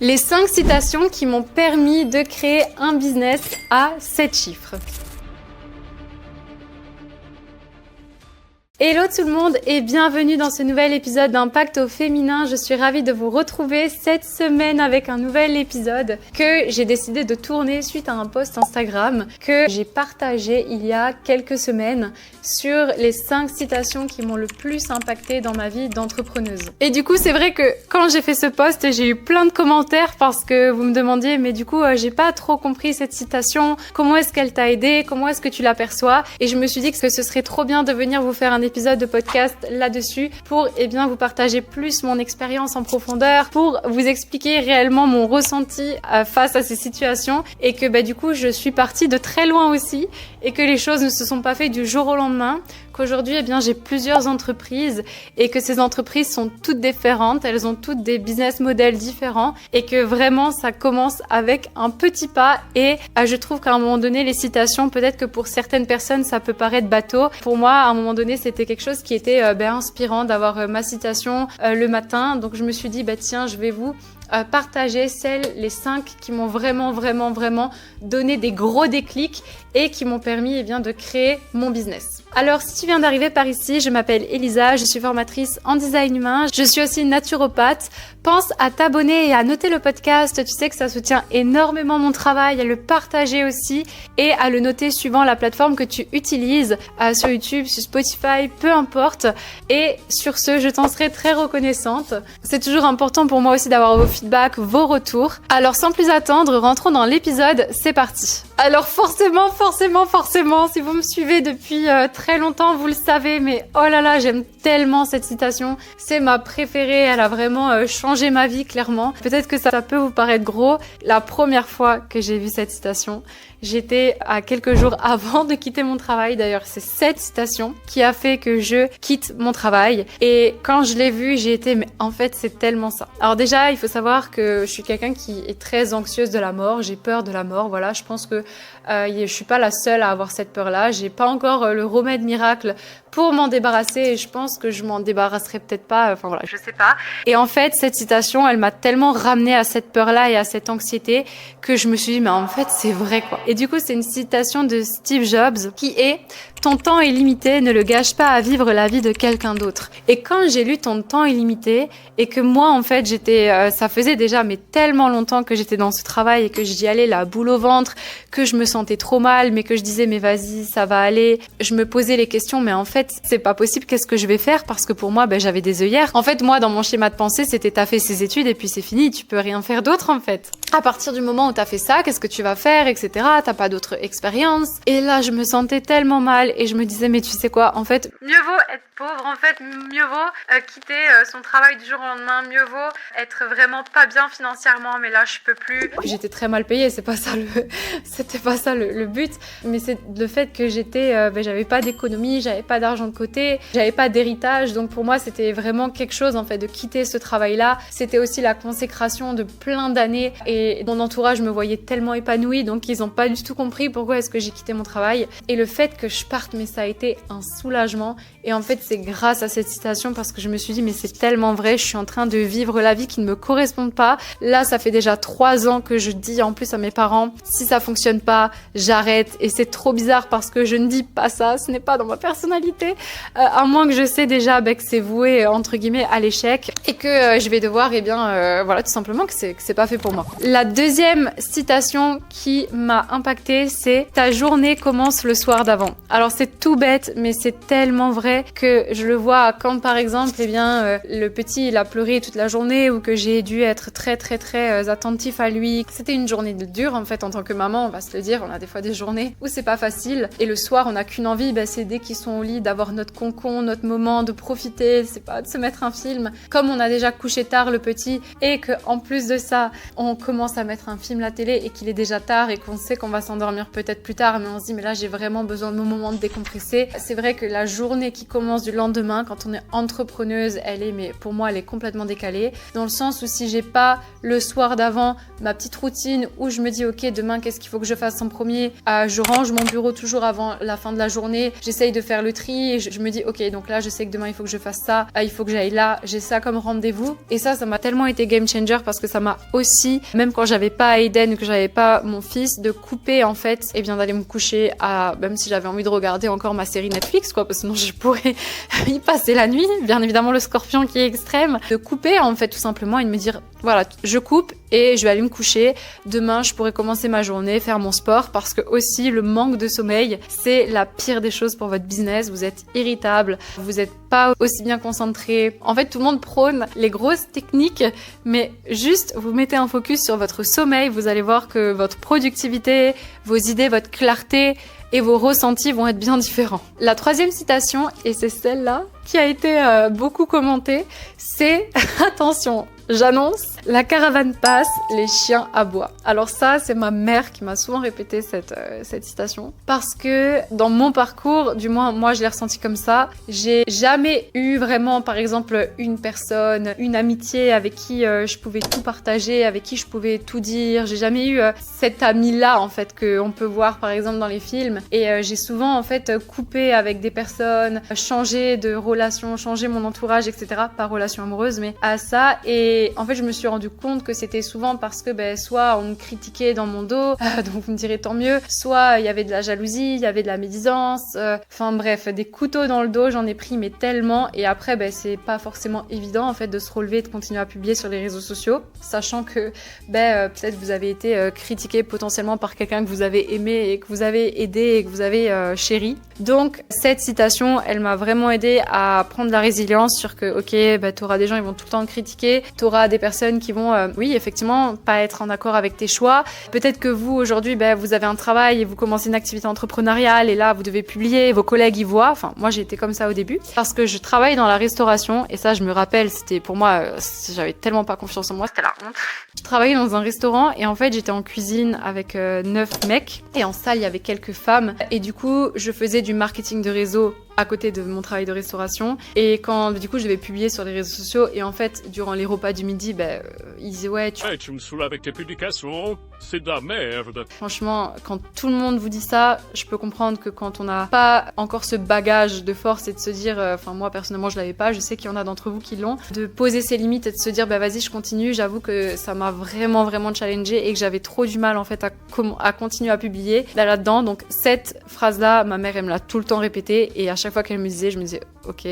Les 5 citations qui m'ont permis de créer un business à 7 chiffres. Hello tout le monde et bienvenue dans ce nouvel épisode d'Impact au féminin. Je suis ravie de vous retrouver cette semaine avec un nouvel épisode que j'ai décidé de tourner suite à un post Instagram que j'ai partagé il y a quelques semaines sur les 5 citations qui m'ont le plus impacté dans ma vie d'entrepreneuse. Et du coup, c'est vrai que quand j'ai fait ce post, j'ai eu plein de commentaires parce que vous me demandiez mais du coup, j'ai pas trop compris cette citation, comment est-ce qu'elle t'a aidé, comment est-ce que tu l'aperçois? Et je me suis dit que ce serait trop bien de venir vous faire un épisode de podcast là-dessus pour vous partager plus mon expérience en profondeur, pour vous expliquer réellement mon ressenti face à ces situations et que du coup je suis partie de très loin aussi et que les choses ne se sont pas faites du jour au lendemain, qu'aujourd'hui j'ai plusieurs entreprises et que ces entreprises sont toutes différentes, elles ont toutes des business models différents et que vraiment ça commence avec un petit pas et je trouve qu'à un moment donné les citations, peut-être que pour certaines personnes ça peut paraître bateau, pour moi à un moment donné c'était quelque chose qui était inspirant d'avoir ma citation le matin, donc je me suis dit tiens je vais vous partager les 5 qui m'ont vraiment donné des gros déclics et qui m'ont permis de créer mon business. Alors si tu viens d'arriver par ici, je m'appelle Elisa, je suis formatrice en design humain, je suis aussi naturopathe. Pense à t'abonner et à noter le podcast, tu sais que ça soutient énormément mon travail, à le partager aussi et à le noter suivant la plateforme que tu utilises, sur YouTube, sur Spotify, peu importe. Et sur ce, je t'en serai très reconnaissante. C'est toujours important pour moi aussi d'avoir vos feedbacks, vos retours. Alors sans plus attendre, rentrons dans l'épisode, c'est parti. Alors forcément, si vous me suivez depuis très longtemps, vous le savez, mais oh là là, j'aime tellement cette citation. C'est ma préférée, elle a vraiment changé ma vie, clairement. Peut-être que ça peut vous paraître gros. La première fois que j'ai vu cette citation, j'étais à quelques jours avant de quitter mon travail. D'ailleurs, c'est cette citation qui a fait que je quitte mon travail. Et quand je l'ai vue, j'ai été, mais en fait, c'est tellement ça. Alors déjà, il faut savoir que je suis quelqu'un qui est très anxieuse de la mort. J'ai peur de la mort. Voilà, je pense que je suis pas la seule à avoir cette peur-là. J'ai pas encore le remède miracle pour m'en débarrasser et je pense que je m'en débarrasserai peut-être pas, je sais pas. Et en fait, cette citation, elle m'a tellement ramenée à cette peur-là et à cette anxiété que je me suis dit, mais en fait, c'est vrai quoi. Et du coup, c'est une citation de Steve Jobs qui est « Ton temps est limité, ne le gâche pas à vivre la vie de quelqu'un d'autre ». Et quand j'ai lu « Ton temps est limité » et que moi, en fait, ça faisait déjà tellement longtemps que j'étais dans ce travail et que j'y allais la boule au ventre, que je me sentais trop mal, mais que je disais, mais vas-y, ça va aller. Je me posais les questions, mais en fait, c'est pas possible, qu'est-ce que je vais faire? Parce que pour moi, j'avais des œillères. En fait, moi, dans mon schéma de pensée, c'était t'as fait ses études et puis c'est fini, tu peux rien faire d'autre, en fait. À partir du moment où t'as fait ça, qu'est-ce que tu vas faire, etc. T'as pas d'autre expérience. Et là, je me sentais tellement mal et je me disais, mais tu sais quoi, en fait, mieux vaut être pauvre, en fait, mieux vaut quitter son travail du jour au lendemain, mieux vaut être vraiment pas bien financièrement, mais là, je peux plus. J'étais très mal payée, c'était pas ça le but, mais c'est le fait que j'avais pas d'économie, j'avais pas d'argent de côté, j'avais pas d'héritage, donc pour moi, c'était vraiment quelque chose, en fait, de quitter ce travail-là. C'était aussi la consécration de plein d'années et mon entourage me voyait tellement épanouie, donc ils ont pas du tout compris pourquoi est-ce que j'ai quitté mon travail. Et le fait que je parte, mais ça a été un soulagement. Et en fait, c'est grâce à cette citation parce que je me suis dit, mais c'est tellement vrai, je suis en train de vivre la vie qui ne me correspond pas. Là, ça fait déjà 3 ans que je dis en plus à mes parents, si ça fonctionne pas, j'arrête. Et c'est trop bizarre parce que je ne dis pas ça, ce n'est pas dans ma personnalité. À moins que je sais déjà que c'est voué, entre guillemets, à l'échec et que je vais devoir, tout simplement que c'est pas fait pour moi. La deuxième citation qui m'a impactée, c'est « Ta journée commence le soir d'avant ». Alors c'est tout bête, mais c'est tellement vrai que je le vois quand par exemple, le petit il a pleuré toute la journée ou que j'ai dû être très attentif à lui. C'était une journée dure en fait en tant que maman, on va se le dire, on a des fois des journées où c'est pas facile et le soir on n'a qu'une envie, c'est dès qu'ils sont au lit d'avoir notre concon, notre moment, de profiter, c'est pas de se mettre un film. Comme on a déjà couché tard le petit et que en plus de ça, on commence à mettre un film à la télé et qu'il est déjà tard et qu'on sait qu'on va s'endormir peut-être plus tard, mais on se dit mais là j'ai vraiment besoin de mon moment de décompresser. C'est vrai que la journée qui commence du lendemain, quand on est entrepreneuse, pour moi elle est complètement décalée, dans le sens où si j'ai pas le soir d'avant ma petite routine où je me dis ok demain qu'est-ce qu'il faut que je fasse en premier, je range mon bureau toujours avant la fin de la journée, j'essaye de faire le tri, écrit, et je me dis ok, donc là je sais que demain il faut que je fasse ça, il faut que j'aille là, j'ai ça comme rendez-vous. Et ça m'a tellement été game changer parce que ça m'a aussi, même quand j'avais pas Aiden ou que j'avais pas mon fils, de couper en fait, et bien d'aller me coucher même si j'avais envie de regarder encore ma série Netflix quoi, parce que sinon je pourrais y passer la nuit, bien évidemment le scorpion qui est extrême, de couper en fait tout simplement et de me dire voilà, je coupe et je vais aller me coucher. Demain, je pourrai commencer ma journée, faire mon sport, parce que aussi le manque de sommeil, c'est la pire des choses pour votre business. Vous êtes irritable, vous n'êtes pas aussi bien concentré. En fait, tout le monde prône les grosses techniques, mais juste vous mettez un focus sur votre sommeil, vous allez voir que votre productivité, vos idées, votre clarté et vos ressentis vont être bien différents. La troisième citation, et c'est celle-là qui a été beaucoup commentée, c'est attention, j'annonce, la caravane passe, les chiens aboient. Alors ça, c'est ma mère qui m'a souvent répété cette citation. Parce que dans mon parcours, du moins moi je l'ai ressenti comme ça, j'ai jamais eu vraiment par exemple une personne, une amitié avec qui je pouvais tout partager, avec qui je pouvais tout dire. J'ai jamais eu cet ami-là en fait qu'on peut voir par exemple dans les films. Et j'ai souvent en fait coupé avec des personnes, changé de relation, changé mon entourage, etc. Pas relation amoureuse, mais à ça. Et en fait, je me suis rendu compte que c'était souvent parce que soit on me critiquait dans mon dos, donc vous me direz tant mieux, soit il y avait de la jalousie, il y avait de la médisance, enfin bref, des couteaux dans le dos, j'en ai pris mais tellement. Et après, c'est pas forcément évident en fait de se relever et de continuer à publier sur les réseaux sociaux, sachant que peut-être vous avez été critiqué potentiellement par quelqu'un que vous avez aimé et que vous avez aidé et que vous avez chéri. Donc cette citation, elle m'a vraiment aidé à prendre la résilience sur que ok, t'auras des gens, ils vont tout le temps te critiquer, t'auras des personnes qui vont, oui, effectivement, pas être en accord avec tes choix. Peut-être que vous, aujourd'hui, vous avez un travail et vous commencez une activité entrepreneuriale et là, vous devez publier, vos collègues y voient. Enfin, moi, j'ai été comme ça au début parce que je travaille dans la restauration et ça, je me rappelle, c'était pour moi, j'avais tellement pas confiance en moi, c'était la honte. Je travaillais dans un restaurant et en fait, j'étais en cuisine avec 9 mecs et en salle, il y avait quelques femmes et du coup, je faisais du marketing de réseau à côté de mon travail de restauration. Et quand, du coup, je devais publier sur les réseaux sociaux, et en fait, durant les repas du midi, ils disaient, ouais, tu me saoules avec tes publications, c'est de la merde. Franchement, quand tout le monde vous dit ça, je peux comprendre que quand on n'a pas encore ce bagage de force et de se dire, moi, personnellement, je l'avais pas, je sais qu'il y en a d'entre vous qui l'ont, de poser ses limites et de se dire, vas-y, je continue. J'avoue que ça m'a vraiment, vraiment challengée et que j'avais trop du mal, en fait, à continuer à publier là-dedans. Donc, cette phrase-là, ma mère, elle me l'a tout le temps répétée, et à chaque fois qu'elle me disait, je me disais ok,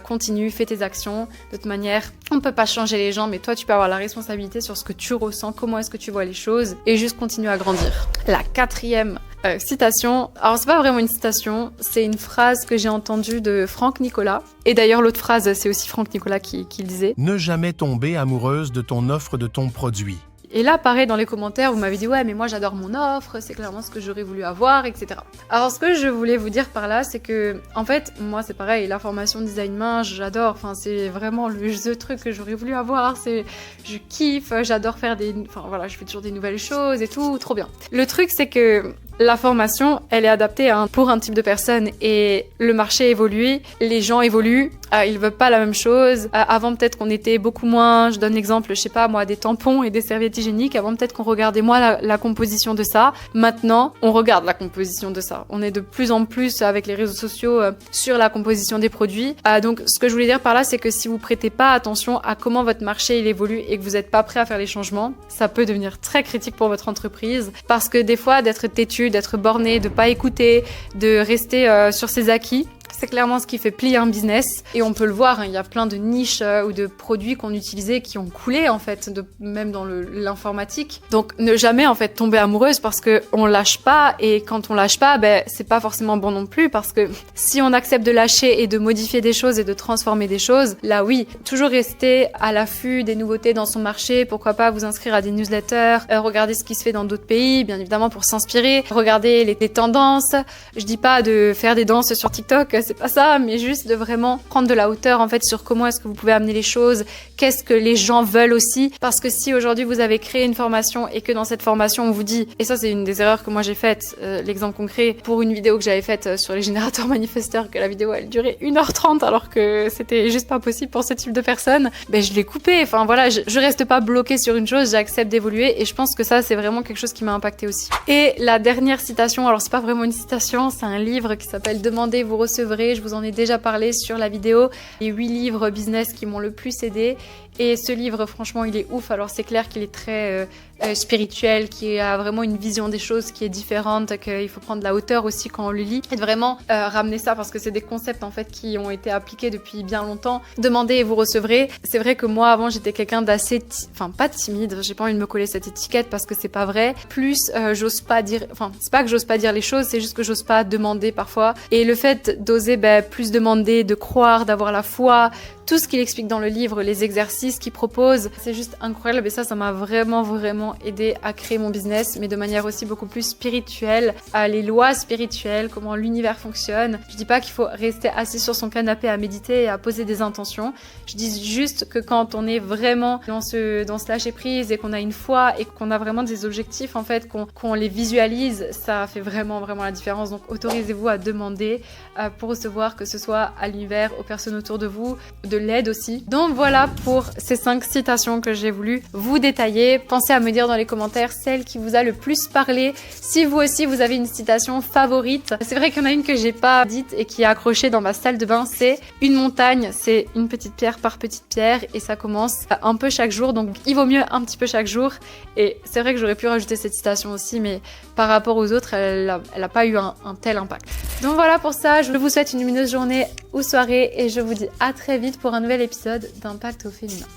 continue, fais tes actions. De toute manière, on ne peut pas changer les gens, mais toi tu peux avoir la responsabilité sur ce que tu ressens, comment est-ce que tu vois les choses, et juste continuer à grandir. La quatrième citation, alors c'est pas vraiment une citation, c'est une phrase que j'ai entendue de Franck Nicolas, et d'ailleurs l'autre phrase c'est aussi Franck Nicolas qui le disait. Ne jamais tomber amoureuse de ton offre, de ton produit. Et là, pareil, dans les commentaires, vous m'avez dit « Ouais, mais moi, j'adore mon offre, c'est clairement ce que j'aurais voulu avoir, etc. » Alors, ce que je voulais vous dire par là, c'est que, en fait, moi, c'est pareil, la formation design main, j'adore. Enfin, c'est vraiment le truc que j'aurais voulu avoir. Je kiffe, j'adore faire je fais toujours des nouvelles choses et tout, trop bien. Le truc, c'est que la formation, elle est adaptée pour un type de personne et le marché évolue, les gens évoluent, ils veulent pas la même chose. Avant, peut-être qu'on était beaucoup moins, je donne l'exemple, je sais pas moi, des tampons et des serviettes hygiéniques. Avant, peut-être qu'on regardait moins la composition de ça. Maintenant, on regarde la composition de ça. On est de plus en plus avec les réseaux sociaux sur la composition des produits. Donc, ce que je voulais dire par là, c'est que si vous prêtez pas attention à comment votre marché il évolue et que vous êtes pas prêt à faire les changements, ça peut devenir très critique pour votre entreprise parce que des fois, d'être têtu, d'être borné, de pas écouter, de rester sur ses acquis, c'est clairement ce qui fait plier un business. Et on peut le voir, il y a plein de niches ou de produits qu'on utilisait qui ont coulé en fait, même dans l'informatique. Donc ne jamais en fait tomber amoureuse parce que on lâche pas, et quand on lâche pas, c'est pas forcément bon non plus, parce que si on accepte de lâcher et de modifier des choses et de transformer des choses, là oui, toujours rester à l'affût des nouveautés dans son marché. Pourquoi pas vous inscrire à des newsletters, regarder ce qui se fait dans d'autres pays, bien évidemment pour s'inspirer, regarder les tendances. Je dis pas de faire des danses sur TikTok, c'est pas ça, mais juste de vraiment prendre de la hauteur en fait sur comment est-ce que vous pouvez amener les choses, qu'est-ce que les gens veulent aussi. Parce que si aujourd'hui vous avez créé une formation et que dans cette formation on vous dit, et ça c'est une des erreurs que moi j'ai faites, l'exemple concret pour une vidéo que j'avais faite sur les générateurs manifesteurs, que la vidéo elle durait 1h30 alors que c'était juste pas possible pour ce type de personnes, je l'ai coupée. Enfin voilà, je reste pas bloquée sur une chose, j'accepte d'évoluer, et je pense que ça c'est vraiment quelque chose qui m'a impactée aussi. Et la dernière citation, alors c'est pas vraiment une citation, c'est un livre qui s'appelle Demandez, vous recevrez, vrai, je vous en ai déjà parlé sur la vidéo, les 8 livres business qui m'ont le plus aidé. Et ce livre, franchement, il est ouf. Alors c'est clair qu'il est très spirituel, qui a vraiment une vision des choses qui est différente, qu'il faut prendre de la hauteur aussi quand on le lit. Et de vraiment ramener ça, parce que c'est des concepts en fait qui ont été appliqués depuis bien longtemps. Demandez et vous recevrez. C'est vrai que moi, avant, j'étais quelqu'un d'assez... Enfin, pas timide, j'ai pas envie de me coller cette étiquette parce que c'est pas vrai. Plus, j'ose pas dire... Enfin, c'est pas que j'ose pas dire les choses, c'est juste que j'ose pas demander parfois. Et le fait d'oser plus demander, de croire, d'avoir la foi... Tout ce qu'il explique dans le livre, les exercices qu'il propose, c'est juste incroyable et ça m'a vraiment aidé à créer mon business, mais de manière aussi beaucoup plus spirituelle, les lois spirituelles, comment l'univers fonctionne. Je dis pas qu'il faut rester assis sur son canapé à méditer et à poser des intentions. Je dis juste que quand on est vraiment dans ce lâcher prise et qu'on a une foi et qu'on a vraiment des objectifs en fait, qu'on les visualise, ça fait vraiment la différence. Donc autorisez-vous à demander pour recevoir, que ce soit à l'univers, aux personnes autour de vous, de l'aide aussi. Donc voilà pour ces 5 citations que j'ai voulu vous détailler. Pensez à me dire dans les commentaires celle qui vous a le plus parlé. Si vous aussi vous avez une citation favorite. C'est vrai qu'il y en a une que j'ai pas dite et qui est accrochée dans ma salle de bain, c'est une montagne, c'est une petite pierre par petite pierre et ça commence un peu chaque jour. Donc il vaut mieux un petit peu chaque jour. Et c'est vrai que j'aurais pu rajouter cette citation aussi, mais par rapport aux autres, elle a pas eu un tel impact. Donc voilà pour ça, je vous souhaite une lumineuse journée ou soirée et je vous dis à très vite pour un nouvel épisode d'Impact au féminin.